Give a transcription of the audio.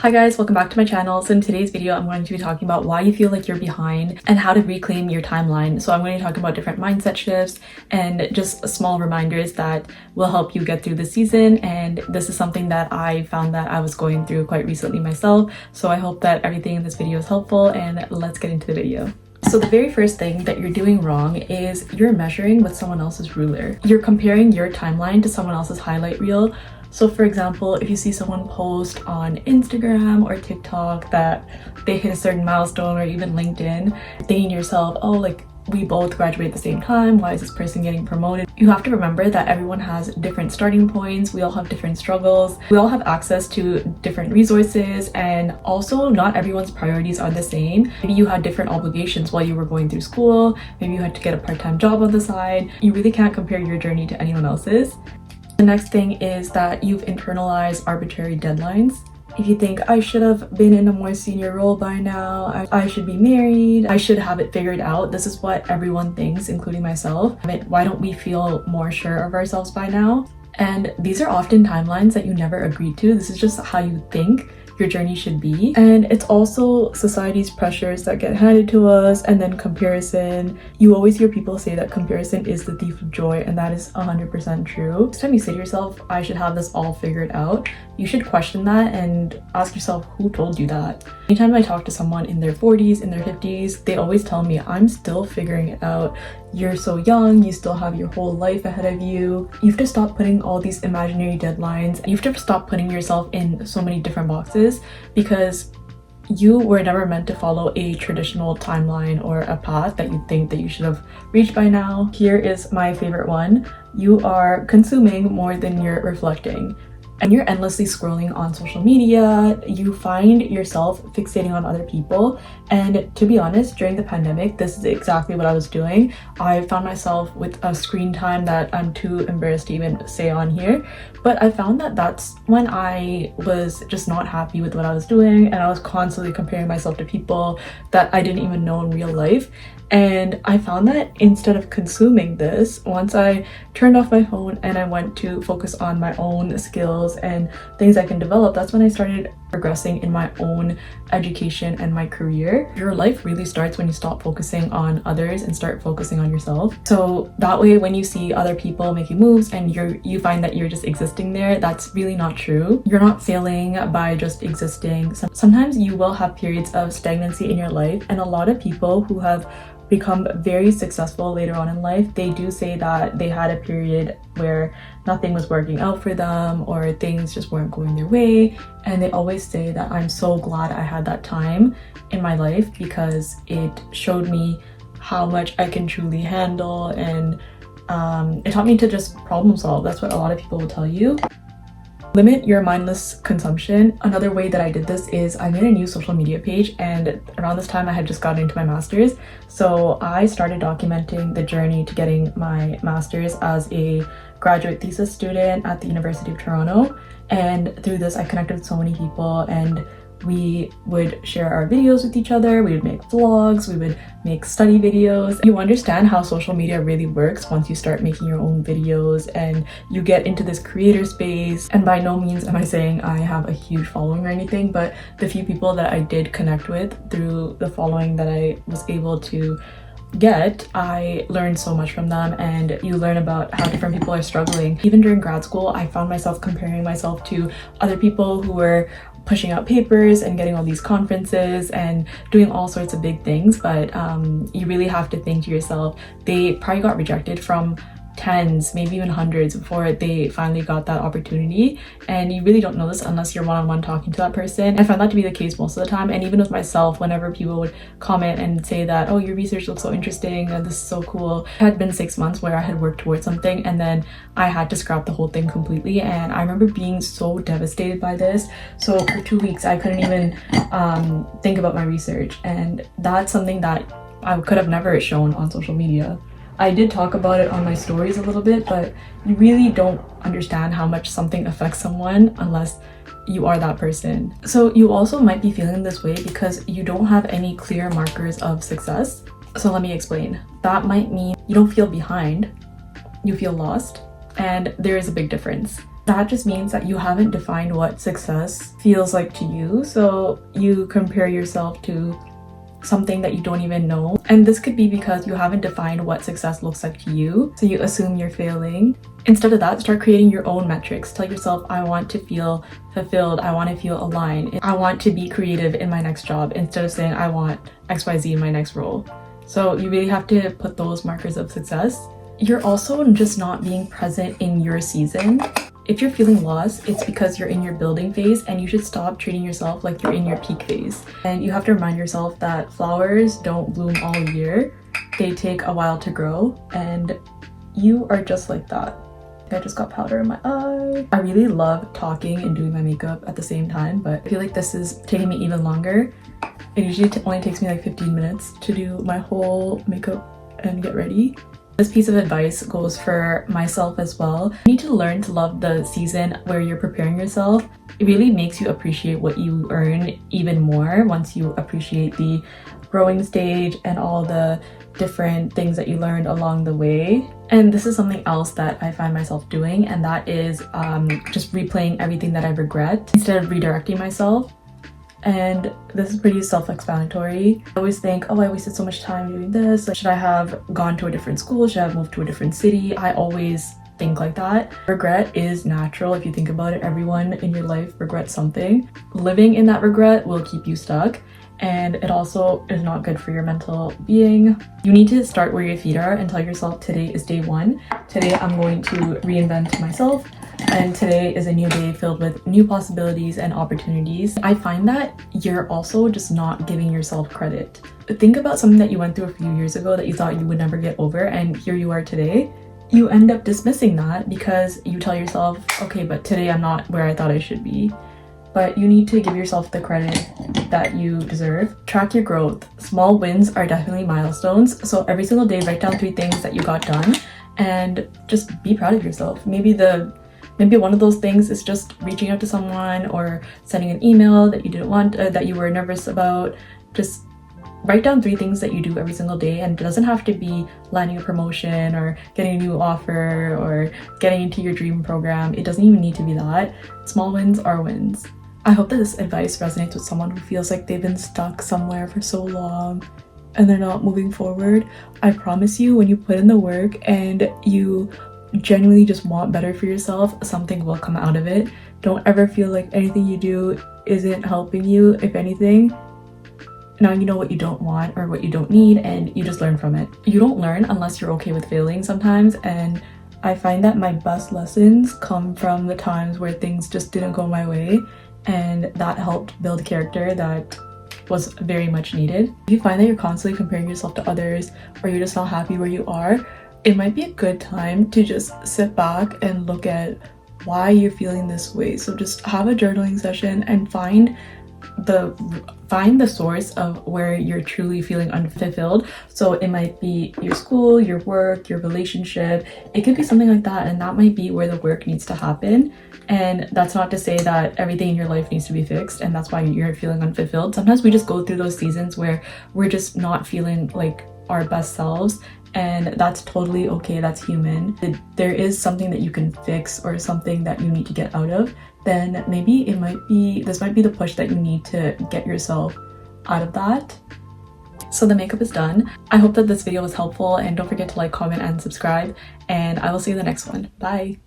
Hi guys, welcome back to my channel. So in today's video, I'm going to be talking about why you feel like you're behind and how to reclaim your timeline. So I'm going to be talking about different mindset shifts and just small reminders that will help you get through the season. And this is something that I found that I was going through quite recently myself. So I hope that everything in this video is helpful, and let's get into the video. So the very first thing that you're doing wrong is you're measuring with someone else's ruler. You're comparing your timeline to someone else's highlight reel. So for example, if you see someone post on Instagram or TikTok that they hit a certain milestone, or even LinkedIn, thinking to yourself, oh, like we both graduate at the same time, why is this person getting promoted? You have to remember that everyone has different starting points, we all have different struggles, we all have access to different resources, and also not everyone's priorities are the same. Maybe you had different obligations while you were going through school, maybe you had to get a part-time job on the side. You really can't compare your journey to anyone else's. The next thing is that you've internalized arbitrary deadlines. If you think, I should have been in a more senior role by now, I should be married, I should have it figured out. This is what everyone thinks, including myself. Why don't we feel more sure of ourselves by now? And these are often timelines that you never agreed to. This is just how you think your journey should be. And it's also society's pressures that get handed to us, and then comparison. You always hear people say that comparison is the thief of joy, and that is 100% true. Next time you say to yourself, I should have this all figured out, you should question that and ask yourself, who told you that? Anytime I talk to someone in their 40s, in their 50s, they always tell me, I'm still figuring it out. You're so young, you still have your whole life ahead of you. You have to stop putting all these imaginary deadlines. You have to stop putting yourself in so many different boxes, because you were never meant to follow a traditional timeline or a path that you think that you should have reached by now. Here is my favorite one. You are consuming more than you're reflecting. And you're endlessly scrolling on social media, you find yourself fixating on other people. And to be honest, during the pandemic, this is exactly what I was doing. I found myself with a screen time that I'm too embarrassed to even say on here. But I found that that's when I was just not happy with what I was doing, and I was constantly comparing myself to people that I didn't even know in real life. And I found that instead of consuming this, once I turned off my phone and I went to focus on my own skills and things I can develop, that's when I started progressing in my own education and my career. Your life really starts when you stop focusing on others and start focusing on yourself. So that way, when you see other people making moves and you find that you're just existing there, that's really not true. You're not failing by just existing. Sometimes you will have periods of stagnancy in your life, and a lot of people who have become very successful later on in life, they do say that they had a period where nothing was working out for them, or things just weren't going their way, and they always say that I'm so glad I had that time in my life, because it showed me how much I can truly handle, and it taught me to just problem solve. That's what a lot of people will tell you. Limit your mindless consumption. Another way that I did this is I made a new social media page, and around this time I had just gotten into my master's. So I started documenting the journey to getting my master's as a graduate thesis student at the University of Toronto. And through this I connected with so many people, and we would share our videos with each other, we would make vlogs, we would make study videos. You understand how social media really works once you start making your own videos and you get into this creator space. And by no means am I saying I have a huge following or anything, but the few people that I did connect with through the following that I was able to get, I learned so much from them. And you learn about how different people are struggling. Even during grad school, I found myself comparing myself to other people who were pushing out papers and getting all these conferences and doing all sorts of big things. But you really have to think to yourself, they probably got rejected from tens, maybe even hundreds before they finally got that opportunity. And you really don't know this unless you're one-on-one talking to that person. I found that to be the case most of the time. And even with myself, whenever people would comment and say that, oh, your research looks so interesting and this is so cool. It had been 6 months where I had worked towards something, and then I had to scrap the whole thing completely. And I remember being so devastated by this. So for 2 weeks I couldn't even think about my research, and that's something that I could have never shown on social media. I did talk about it on my stories a little bit, but you really don't understand how much something affects someone unless you are that person. So you also might be feeling this way because you don't have any clear markers of success. So let me explain. That might mean you don't feel behind, you feel lost, and there is a big difference. That just means that you haven't defined what success feels like to you, so you compare yourself to something that you don't even know. And this could be because you haven't defined what success looks like to you, so you assume you're failing. Instead of that, start creating your own metrics. Tell yourself, I want to feel fulfilled, I want to feel aligned, I want to be creative in my next job, instead of saying I want XYZ in my next role. So you really have to put those markers of success. You're also just not being present in your season. If you're feeling lost, it's because you're in your building phase, and you should stop treating yourself like you're in your peak phase. And you have to remind yourself that flowers don't bloom all year. They take a while to grow, and you are just like that. I just got powder in my eye. I really love talking and doing my makeup at the same time, but I feel like this is taking me even longer. It usually only takes me like 15 minutes to do my whole makeup and get ready. This piece of advice goes for myself as well. You need to learn to love the season where you're preparing yourself. It really makes you appreciate what you earn even more once you appreciate the growing stage and all the different things that you learned along the way. And this is something else that I find myself doing, and that is just replaying everything that I regret instead of redirecting myself. And this is pretty self-explanatory. I always think, oh, I wasted so much time doing this. Like, should I have gone to a different school? Should I have moved to a different city? I always think like that. Regret is natural. If you think about it, everyone in your life regrets something. Living in that regret will keep you stuck, and it also is not good for your mental being. You need to start where your feet are and tell yourself, today is day one. Today I'm going to reinvent myself. And today is a new day filled with new possibilities and opportunities. I find that you're also just not giving yourself credit. Think about something that you went through a few years ago that you thought you would never get over, and here you are today. You end up dismissing that because you tell yourself, okay, but today I'm not where I thought I should be. But you need to give yourself the credit that you deserve. Track your growth. Small wins are definitely milestones. So every single day, write down 3 things that you got done and just be proud of yourself. Maybe one of those things is just reaching out to someone or sending an email that you didn't want, that you were nervous about. Just write down 3 things that you do every single day, and it doesn't have to be landing a promotion or getting a new offer or getting into your dream program. It doesn't even need to be that. Small wins are wins. I hope that this advice resonates with someone who feels like they've been stuck somewhere for so long and they're not moving forward. I promise you, when you put in the work and you genuinely just want better for yourself, something will come out of it. Don't ever feel like anything you do isn't helping you. If anything, now you know what you don't want or what you don't need, and you just learn from it. You don't learn unless you're okay with failing sometimes, and I find that my best lessons come from the times where things just didn't go my way, and that helped build character that was very much needed. If you find that you're constantly comparing yourself to others, or you're just not happy where you are, it might be a good time to just sit back and look at why you're feeling this way. So just have a journaling session and find the source of where you're truly feeling unfulfilled. So it might be your school, your work, your relationship. It could be something like that, and that might be where the work needs to happen. And that's not to say that everything in your life needs to be fixed, and that's why you're feeling unfulfilled. Sometimes we just go through those seasons where we're just not feeling like our best selves, and that's totally okay. That's human. If there is something that you can fix or something that you need to get out of, then maybe this might be the push that you need to get yourself out of that. So the makeup is done. I hope that this video was helpful, and don't forget to like, comment, and subscribe, and I will see you in the next one. Bye.